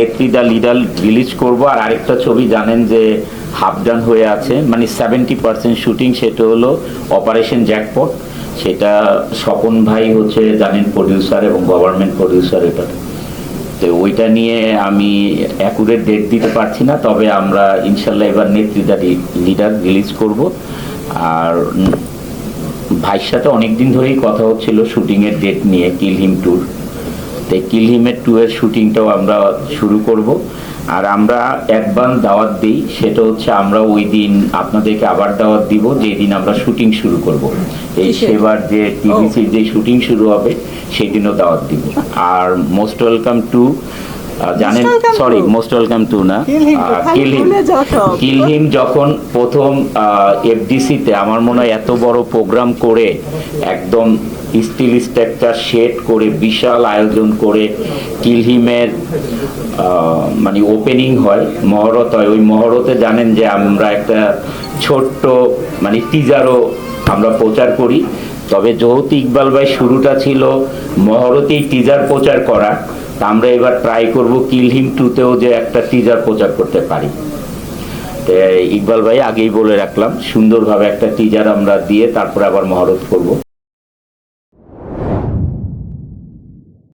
নেত্রী the leader release করব। আর আরেকটা ছবি জানেন যে হাফ ডান হয়ে আছে, মানে 70% শুটিং, সেটা হলো অপারেশন জ্যাকপট। সেটা স্বপন ভাই হচ্ছে জানেন প্রডিউসার এবং গভর্নমেন্ট প্রডিউসার। এটা তো ওইটা নিয়ে আমি অ্যাকুরেট ডেট দিতে পারছি না, তবে আমরা ইনশাল্লাহ এবার নেত্রী দ্য লিডার রিলিজ করব। আর ভাইয়ের সাথে অনেকদিন ধরেই কথা হচ্ছিল শুটিংয়ের ডেট নিয়ে, কিল হিম ট্যুর। তাই কিল হিমের 2 এর শুটিংটাও আমরা শুরু করব। আর আমরা অ্যাডভান্স দাওয়াত দিই, সেটা হচ্ছে আমরা ওই দিন আপনাদেরকে আবার দাওয়াত দিব যেই দিন আমরা শুটিং শুরু করব। এই সেবার যে টিভিসির যে শুটিং শুরু হবে সেই দিনও দাওয়াত দিব। আর মোস্ট ওয়েলকাম টু, জানেন, সরি মোস্ট ওয়েলকাম টু না, কিল হিম যখন প্রথম এফডিসিতে আমার মনে হয় এত বড় প্রোগ্রাম করে একদম স্টিল স্ট্রাকচার সেট করে বিশাল আয়োজন করে কিল হিমের মানে ওপেনিং হয়, মহরত হয়। ওই মহরতে জানেন যে আমরা একটা ছোট্ট মানে টিজারও আমরা প্রচার করি। তবে যেহেতু ইকবাল ভাই শুরুটা ছিল মহরতেই টিজার প্রচার করা, তা আমরা এবার ট্রাই করব কিল হিম 2তেও যে একটা টিজার প্রচার করতে পারি। ইকবাল ভাই আগেই বলে রাখলাম, সুন্দরভাবে একটা টিজার আমরা দিয়ে তারপরে আবার মহরত করব।